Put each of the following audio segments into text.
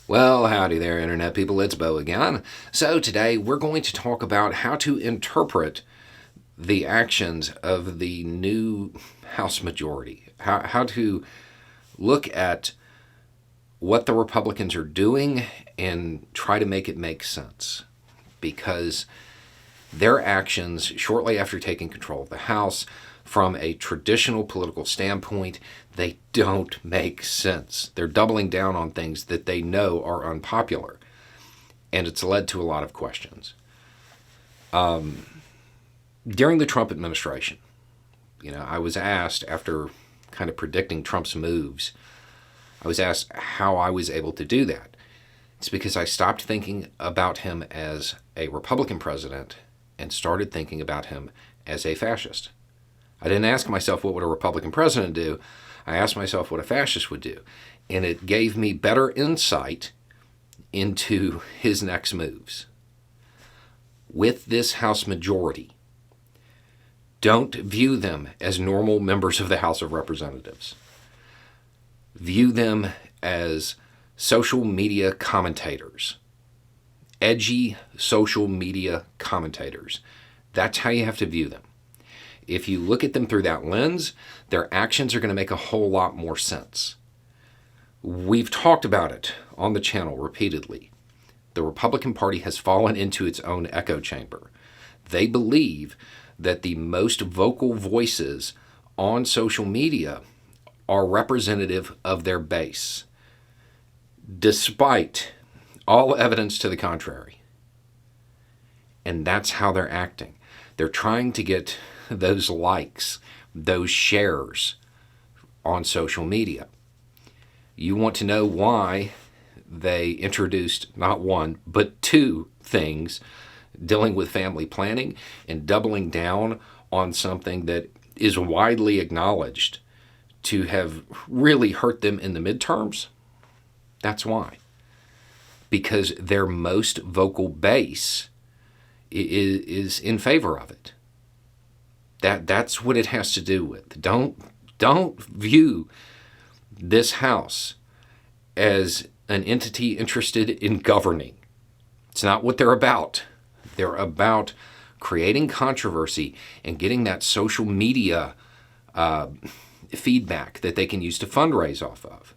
Well, howdy there, Internet people. It's Bo again. So, today we're going to talk about how to interpret the actions of the new House majority, how to look at what the Republicans are doing and try to make it make sense. Because their actions shortly after taking control of the House, from a traditional political standpoint, they don't make sense. They're doubling down on things that they know are unpopular, and it's led to a lot of questions. During the Trump administration, I was asked, after kind of predicting Trump's moves, I was asked how I was able to do that. It's because I stopped thinking about him as a Republican president and started thinking about him as a fascist. I didn't ask myself what would a Republican president do. I asked myself what a fascist would do. And it gave me better insight into his next moves. With this House majority, don't view them as normal members of the House of Representatives. View them as social media commentators. Edgy social media commentators. That's how you have to view them. If you look at them through that lens, their actions are going to make a whole lot more sense. We've talked about it on the channel repeatedly. The Republican Party has fallen into its own echo chamber. They believe that the most vocal voices on social media are representative of their base, despite all evidence to the contrary. And that's how they're acting. They're trying to get those likes, those shares on social media. You want to know why they introduced not one, but two things dealing with family planning and doubling down on something that is widely acknowledged to have really hurt them in the midterms? That's why. Because their most vocal base is in favor of it. That's what it has to do with. Don't view this House as an entity interested in governing. It's not what they're about. They're about creating controversy and getting that social media feedback that they can use to fundraise off of.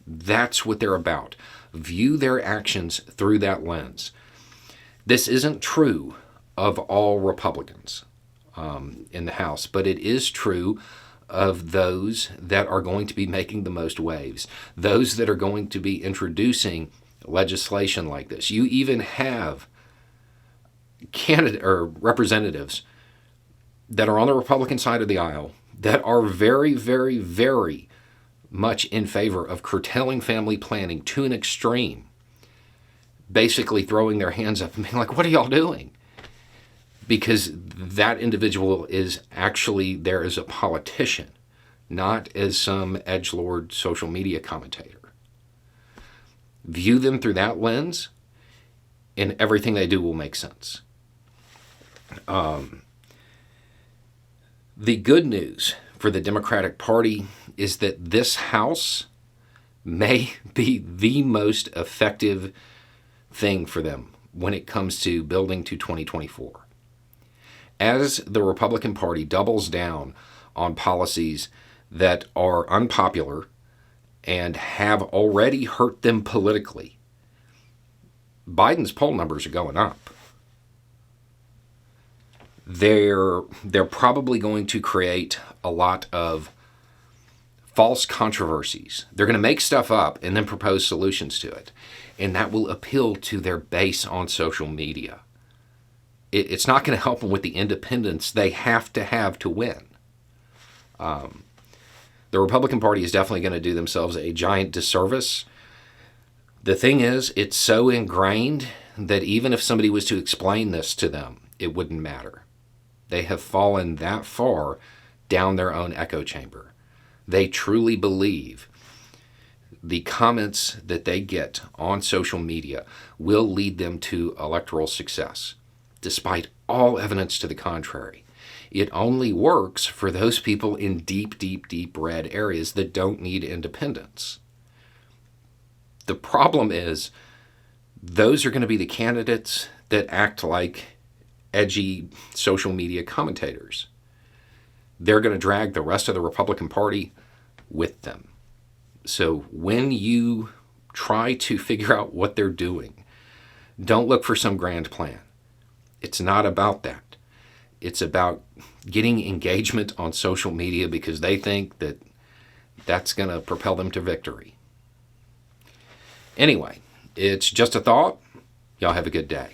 That's what they're about. View their actions through that lens. This isn't true of all Republicans in the House, but it is true of those that are going to be making the most waves, those that are going to be introducing legislation like this. You even have candidate or representatives that are on the Republican side of the aisle that are very, very, very much in favor of curtailing family planning to an extreme, basically throwing their hands up and being like, what are y'all doing? Because that individual is actually there as a politician, not as some edgelord social media commentator. View them through that lens, and everything they do will make sense. The good news for the Democratic Party is that this House may be the most effective thing for them when it comes to building to 2024. As the Republican Party doubles down on policies that are unpopular and have already hurt them politically, Biden's poll numbers are going up. They're probably going to create a lot of false controversies. They're going to make stuff up and then propose solutions to it. And that will appeal to their base on social media. It's not going to help them with the independence they have to win. The Republican Party is definitely going to do themselves a giant disservice. The thing is, it's so ingrained that even if somebody was to explain this to them, it wouldn't matter. They have fallen that far down their own echo chamber. They truly believe the comments that they get on social media will lead them to electoral success, despite all evidence to the contrary. It only works for those people in deep, deep, deep red areas that don't need independence. The problem is those are going to be the candidates that act like edgy social media commentators. They're going to drag the rest of the Republican Party with them. So when you try to figure out what they're doing, don't look for some grand plan. It's not about that. It's about getting engagement on social media because they think that that's going to propel them to victory. Anyway, it's just a thought. Y'all have a good day.